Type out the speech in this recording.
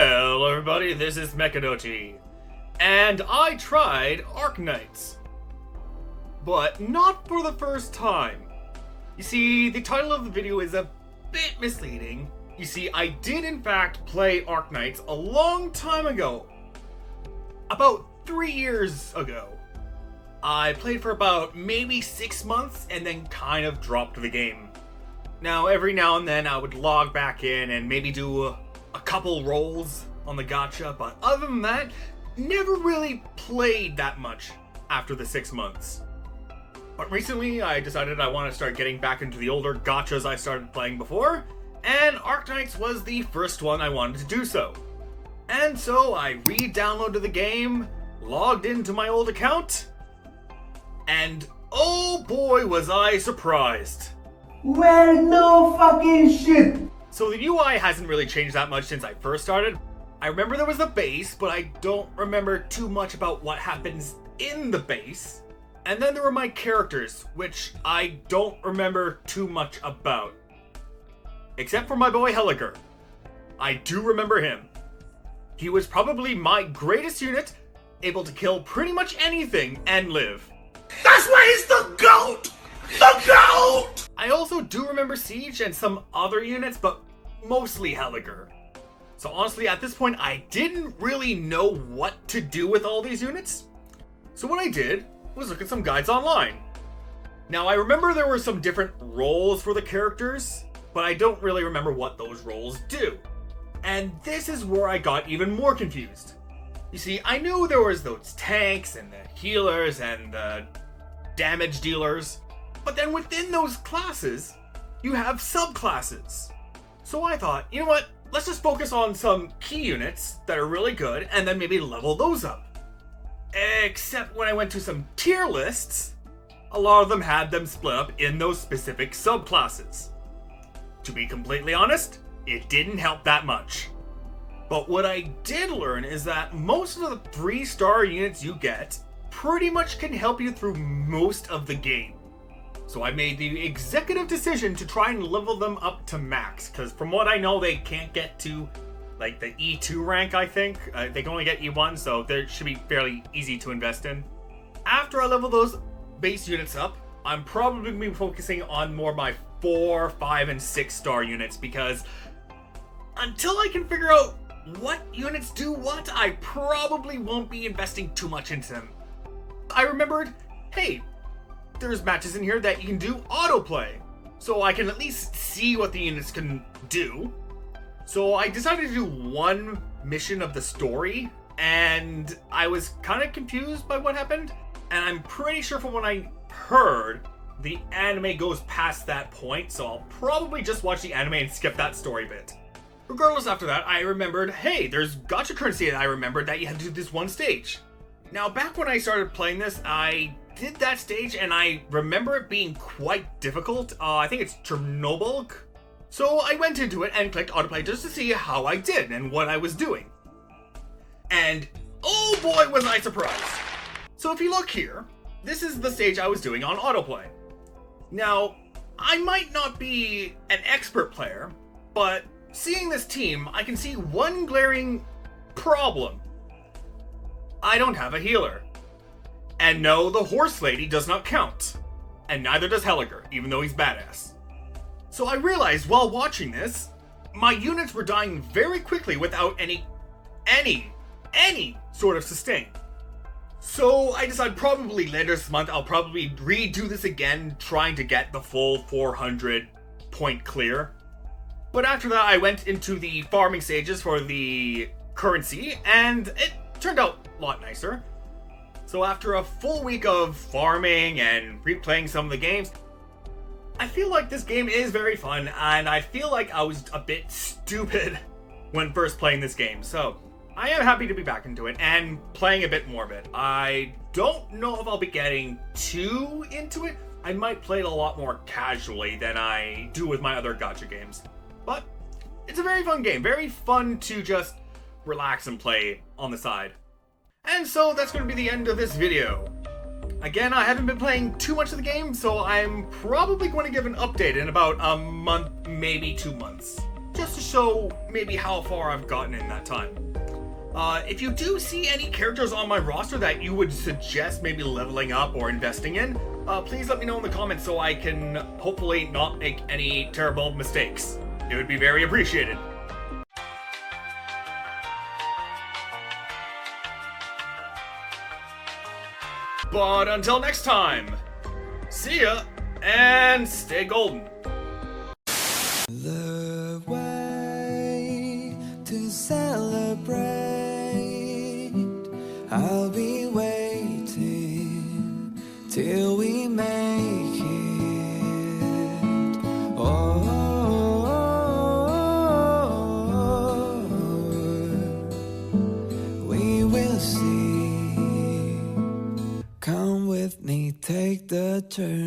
Hello everybody, this is Mekadochi, and I tried Arknights. But not for the first time. You see, the title of the video is a bit misleading. You see, I did in fact play Arknights a long time ago. About 3 years ago. I played for about maybe 6 months and then kind of dropped the game. Now, every now and then I would log back in and maybe do a couple rolls on the gacha, but other than that, never really played that much after the 6 months. But recently I decided I want to start getting back into the older gachas I started playing before, and Arknights was the first one I wanted to do so. And so I re-downloaded the game, logged into my old account, and oh boy was I surprised. Well, no fucking shit! So the UI hasn't really changed that much since I first started. I remember there was a base, but I don't remember too much about what happens in the base. And then there were my characters, which I don't remember too much about. Except for my boy Helliger. I do remember him. He was probably my greatest unit, able to kill pretty much anything and live. That's why he's the GOAT! The GOAT! I also do remember Siege and some other units, but mostly Helliger. So honestly, at this point, I didn't really know what to do with all these units. So what I did was look at some guides online. Now, I remember there were some different roles for the characters, but I don't really remember what those roles do. And this is where I got even more confused. You see, I knew there was those tanks and the healers and the damage dealers, but then within those classes, you have subclasses. So I thought, you know what, let's just focus on some key units that are really good and then maybe level those up. Except when I went to some tier lists, a lot of them had them split up in those specific subclasses. To be completely honest, it didn't help that much. But what I did learn is that most of the 3-star units you get pretty much can help you through most of the game. So I made the executive decision to try and level them up to max, because from what I know, they can't get to like the E2 rank, I think. They can only get E1, so they should be fairly easy to invest in. After I level those base units up, I'm probably going to be focusing on more my 4, 5, and 6-star units, because until I can figure out what units do what, I probably won't be investing too much into them. I remembered, hey, there's matches in here that you can do autoplay, so I can at least see what the units can do. So I decided to do one mission of the story, and I was kind of confused by what happened, and I'm pretty sure from what I heard, the anime goes past that point, so I'll probably just watch the anime and skip that story bit. Regardless, after that, I remembered, hey, there's gacha currency, and I remembered that you had to do this one stage. Now, back when I started playing this, I did that stage, and I remember it being quite difficult. I think it's Chernobyl. So I went into it and clicked autoplay just to see how I did and what I was doing. And oh boy was I surprised. So if you look here, this is the stage I was doing on autoplay. Now, I might not be an expert player, but seeing this team, I can see one glaring problem. I don't have a healer. And no, the horse lady does not count. And neither does Helliger, even though he's badass. So I realized while watching this, my units were dying very quickly without any sort of sustain. So I decided probably later this month I'll probably redo this again, trying to get the full 400 point clear. But after that I went into the farming stages for the currency, and it turned out a lot nicer. So after a full week of farming and replaying some of the games, I feel like this game is very fun, and I feel like I was a bit stupid when first playing this game. So I am happy to be back into it and playing a bit more of it. I don't know if I'll be getting too into it. I might play it a lot more casually than I do with my other gacha games. But it's a very fun game, very fun to just relax and play on the side. And so that's going to be the end of this video. Again, I haven't been playing too much of the game, so I'm probably going to give an update in about a month, maybe 2 months. just to show maybe how far I've gotten in that time. If you do see any characters on my roster that you would suggest maybe leveling up or investing in, please let me know in the comments so I can hopefully not make any terrible mistakes. It would be very appreciated. But until next time, see ya and stay golden. The way to celebrate, I'll be waiting till we make it. Oh, we will see. Come with me, take the journey.